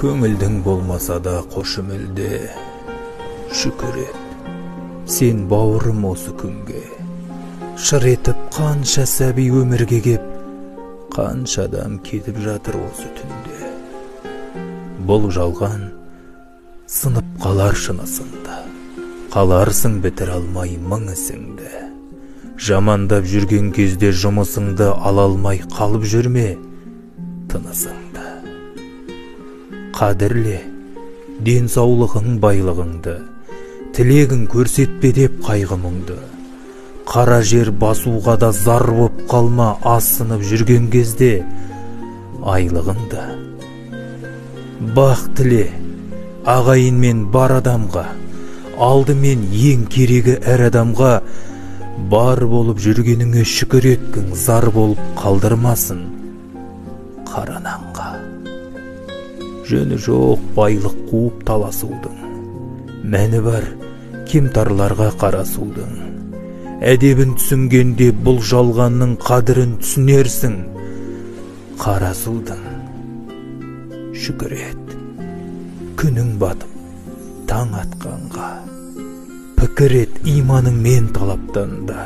Көңілдің болмаса да қошымілде, шүкір ет, сен бауырым осы күнге. Шыр етіп қанша сәби өмірге кеп, қанша адам кетіп жатыр осы түнде. Бұл жалған сынып қалар шынысында, қаларсың бітір алмай мың ісіңді. Жамандап жүрген кезде жұмысыңды ала алмай қалып жүрме тынысыңды. Қадірле денсаулығың байлығыңды, тілегін көрсетпе деп қайғы мұңды. Қара жер басуға да зар боп қалма асынып жүрген кезде айлығыңды. Бақ тіле ағайынмен бар адамға, алдымен ең керегі әр адамға. Бар болып жүргеніңе шүкір еткің, зар болып қалдырмасын қарананға. Жөні жоқ байлық қуып таласудың, мәні бар кемтарларға қарасудың. Әдебін түсінгенде бұл жалғанның қадірін түсінерсің қарасудың. Шүкір ет күнің батып таң атқанға, пікір ет иманың мен талаптанда.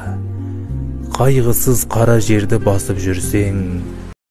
Қайғысыз қара жерді басып жүрсең,